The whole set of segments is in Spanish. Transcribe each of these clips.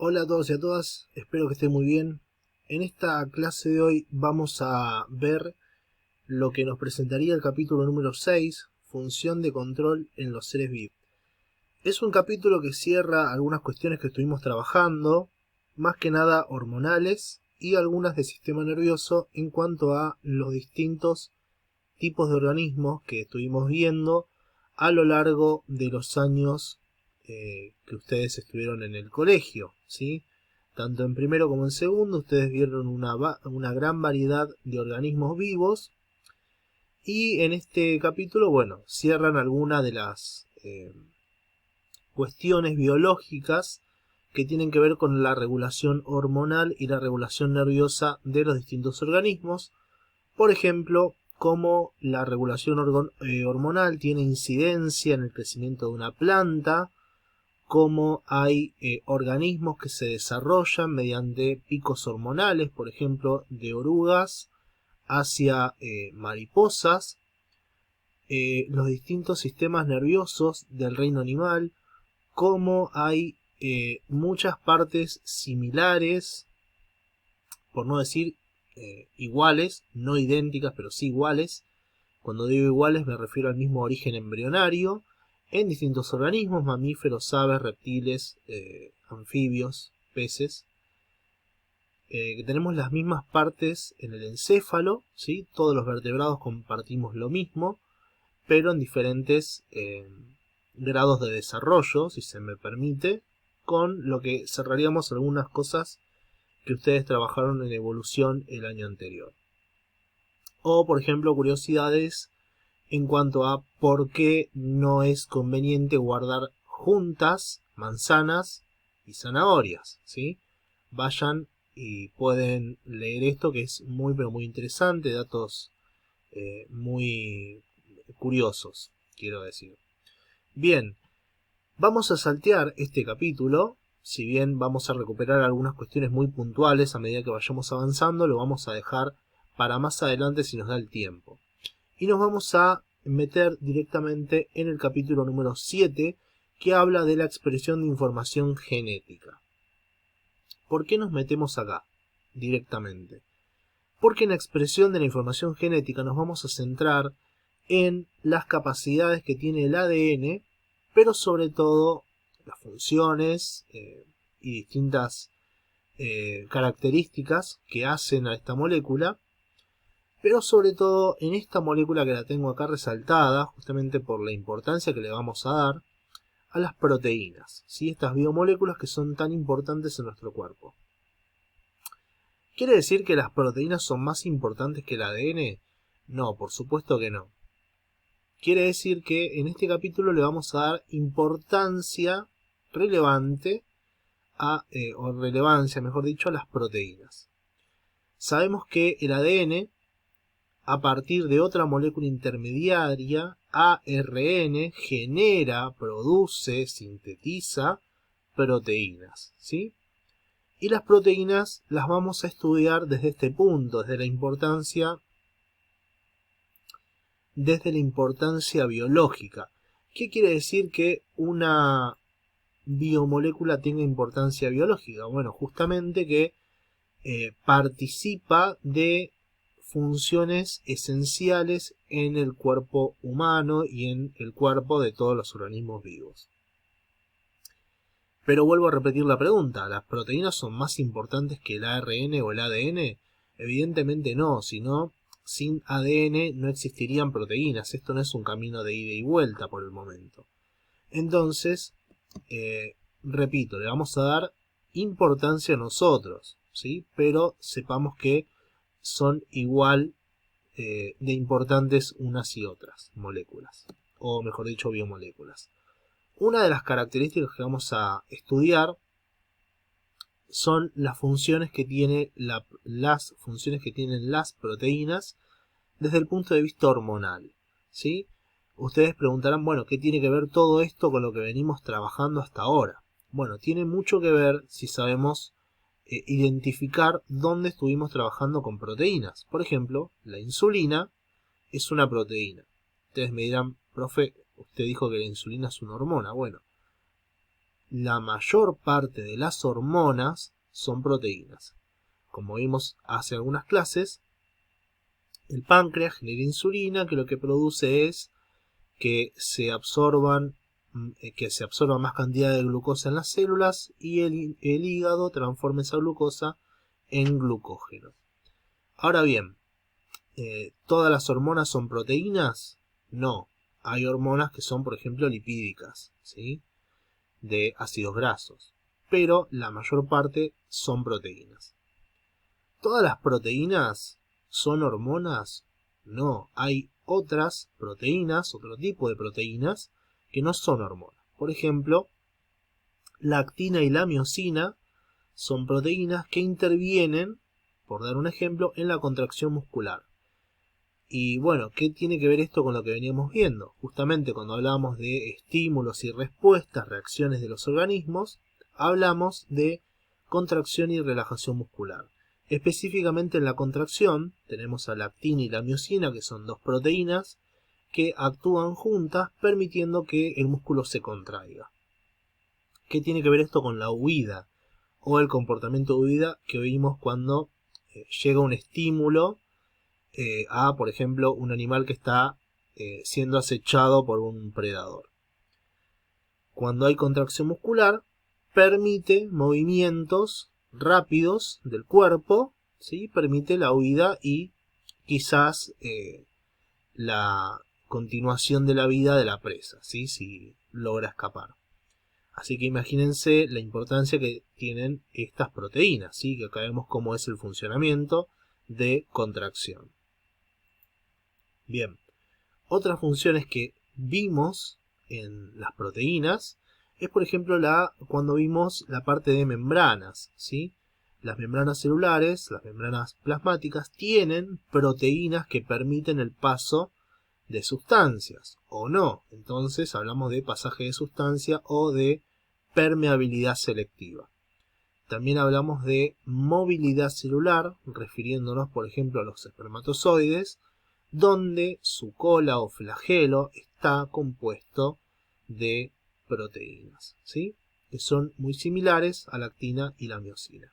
Hola a todos y a todas, espero que estén muy bien. En esta clase de hoy vamos a ver lo que nos presentaría el capítulo número 6, función de control en los seres vivos. Es un capítulo que cierra algunas cuestiones que estuvimos trabajando, más que nada hormonales y algunas de sistema nervioso en cuanto a los distintos tipos de organismos que estuvimos viendo a lo largo de los años que ustedes estuvieron en el colegio, ¿sí? Tanto en primero como en segundo ustedes vieron una gran variedad de organismos vivos y en este capítulo, bueno, cierran algunas de las cuestiones biológicas que tienen que ver con la regulación hormonal y la regulación nerviosa de los distintos organismos. Por ejemplo, cómo la regulación hormonal tiene incidencia en el crecimiento de una planta, cómo hay organismos que se desarrollan mediante picos hormonales, por ejemplo, de orugas hacia mariposas, los distintos sistemas nerviosos del reino animal, cómo hay muchas partes similares, por no decir iguales, no idénticas, pero sí iguales. Cuando digo iguales me refiero al mismo origen embrionario en distintos organismos, mamíferos, aves, reptiles, anfibios, peces. Que tenemos las mismas partes en el encéfalo, ¿sí? Todos los vertebrados compartimos lo mismo, pero en diferentes grados de desarrollo, si se me permite, con lo que cerraríamos algunas cosas que ustedes trabajaron en evolución el año anterior. O, por ejemplo, curiosidades en cuanto a por qué no es conveniente guardar juntas manzanas y zanahorias, ¿sí? Vayan y pueden leer esto, que es muy pero muy interesante, datos muy curiosos, quiero decir. Bien, vamos a saltear este capítulo. Si bien vamos a recuperar algunas cuestiones muy puntuales a medida que vayamos avanzando, lo vamos a dejar para más adelante si nos da el tiempo. Y nos vamos a meter directamente en el capítulo número 7, que habla de la expresión de información genética. ¿Por qué nos metemos acá directamente? Porque en la expresión de la información genética nos vamos a centrar en las capacidades que tiene el ADN, pero sobre todo las funciones y distintas características que hacen a esta molécula, pero sobre todo en esta molécula que la tengo acá resaltada, justamente por la importancia que le vamos a dar a las proteínas, ¿sí? Estas biomoléculas que son tan importantes en nuestro cuerpo. ¿Quiere decir que las proteínas son más importantes que el ADN? No, por supuesto que no. Quiere decir que en este capítulo le vamos a dar importancia relevante o relevancia, mejor dicho, a las proteínas. Sabemos que el ADN, a partir de otra molécula intermediaria, ARN, genera, produce, sintetiza proteínas, ¿sí? Y las proteínas las vamos a estudiar desde este punto, desde la importancia biológica. ¿Qué quiere decir que una biomolécula tenga importancia biológica? Bueno, justamente que participa de funciones esenciales en el cuerpo humano y en el cuerpo de todos los organismos vivos. Pero vuelvo a repetir la pregunta, ¿las proteínas son más importantes que el ARN o el ADN? Evidentemente no, sino sin ADN no existirían proteínas. Esto no es un camino de ida y vuelta por el momento. Entonces, repito, le vamos a dar importancia a nosotros, ¿sí? Pero sepamos que son igual de importantes unas y otras moléculas, o mejor dicho, biomoléculas. Una de las características que vamos a estudiar son las funciones que tienen las proteínas desde el punto de vista hormonal, ¿sí? Ustedes preguntarán, bueno, ¿qué tiene que ver todo esto con lo que venimos trabajando hasta ahora? Bueno, tiene mucho que ver si sabemos identificar dónde estuvimos trabajando con proteínas. Por ejemplo, la insulina es una proteína. Ustedes me dirán, profe, usted dijo que la insulina es una hormona. Bueno, la mayor parte de las hormonas son proteínas. Como vimos hace algunas clases, el páncreas genera insulina, que lo que produce es que se absorba más cantidad de glucosa en las células y el hígado transforma esa glucosa en glucógeno. Ahora bien, ¿todas las hormonas son proteínas? No. Hay hormonas que son, por ejemplo, lipídicas, ¿sí? De ácidos grasos. Pero la mayor parte son proteínas. ¿Todas las proteínas son hormonas? No. Hay otras proteínas, otro tipo de proteínas, que no son hormonas. Por ejemplo, la actina y la miosina son proteínas que intervienen, por dar un ejemplo, en la contracción muscular. Y bueno, ¿qué tiene que ver esto con lo que veníamos viendo? Justamente cuando hablamos de estímulos y respuestas, reacciones de los organismos, hablamos de contracción y relajación muscular. Específicamente en la contracción tenemos a la actina y la miosina, que son dos proteínas que actúan juntas permitiendo que el músculo se contraiga. ¿Qué tiene que ver esto con la huida o el comportamiento de huida que vimos cuando llega un estímulo a, por ejemplo, un animal que está siendo acechado por un predador? Cuando hay contracción muscular, permite movimientos rápidos del cuerpo, ¿sí? Permite la huida y quizás la continuación de la vida de la presa, ¿sí? Si logra escapar. Así que imagínense la importancia que tienen estas proteínas, ¿sí? Que acá vemos cómo es el funcionamiento de contracción. Bien, otras funciones que vimos en las proteínas es, por ejemplo, cuando vimos la parte de membranas, ¿sí? Las membranas celulares, las membranas plasmáticas, tienen proteínas que permiten el paso de sustancias, o no. Entonces hablamos de pasaje de sustancia o de permeabilidad selectiva. También hablamos de movilidad celular, refiriéndonos, por ejemplo, a los espermatozoides, donde su cola o flagelo está compuesto de proteínas, ¿sí? Que son muy similares a la actina y la miosina.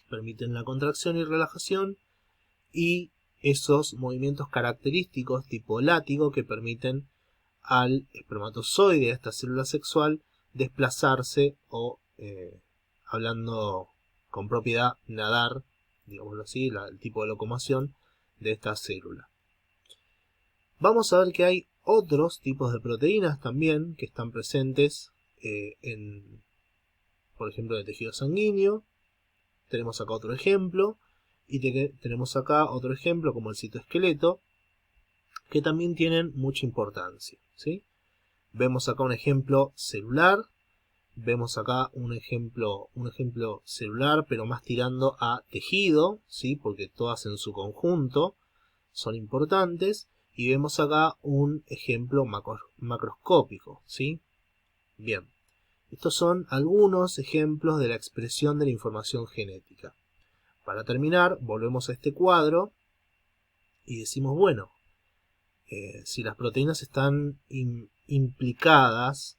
Permiten la contracción y relajación y esos movimientos característicos tipo látigo que permiten al espermatozoide, a esta célula sexual, desplazarse o, hablando con propiedad, nadar, digámoslo así, el tipo de locomoción de esta célula. Vamos a ver que hay otros tipos de proteínas también que están presentes por ejemplo, en el tejido sanguíneo. Tenemos acá otro ejemplo y tenemos acá otro ejemplo como el citoesqueleto, que también tienen mucha importancia, ¿sí? Vemos acá un ejemplo celular, vemos acá un ejemplo celular, pero más tirando a tejido, ¿sí? Porque todas en su conjunto son importantes. Y vemos acá un ejemplo macroscópico, ¿sí? Bien, estos son algunos ejemplos de la expresión de la información genética. Para terminar, volvemos a este cuadro y decimos, bueno, si las proteínas están implicadas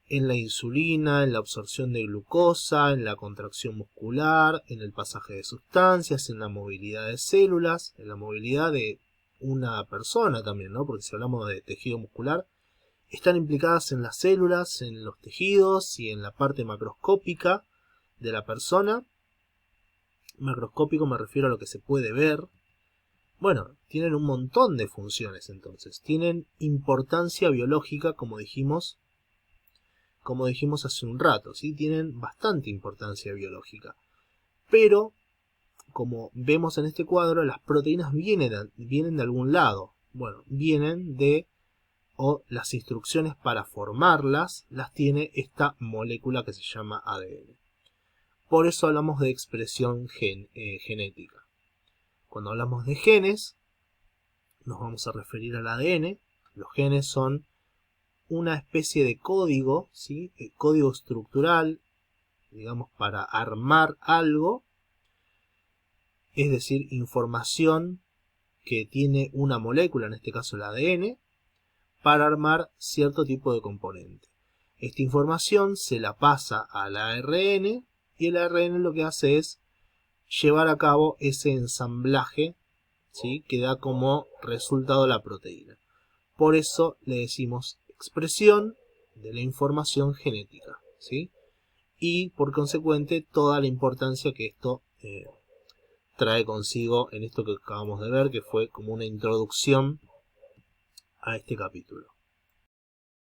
en la insulina, en la absorción de glucosa, en la contracción muscular, en el pasaje de sustancias, en la movilidad de células, en la movilidad de una persona también, ¿no? Porque si hablamos de tejido muscular, están implicadas en las células, en los tejidos y en la parte macroscópica de la persona. Macroscópico me refiero a lo que se puede ver. Bueno, tienen un montón de funciones entonces. Tienen importancia biológica, como dijimos hace un rato, ¿sí? Tienen bastante importancia biológica. Pero, como vemos en este cuadro, las proteínas vienen de algún lado. Bueno, o las instrucciones para formarlas las tiene esta molécula que se llama ADN. Por eso hablamos de expresión genética. Cuando hablamos de genes, nos vamos a referir al ADN. Los genes son una especie de código, ¿sí? Código estructural, digamos, para armar algo, es decir, información que tiene una molécula, en este caso el ADN, para armar cierto tipo de componente. Esta información se la pasa al ARN y el ARN lo que hace es llevar a cabo ese ensamblaje, ¿sí?, que da como resultado la proteína. Por eso le decimos expresión de la información genética, ¿sí? Y por consecuente toda la importancia que esto trae consigo en esto que acabamos de ver, que fue como una introducción a este capítulo.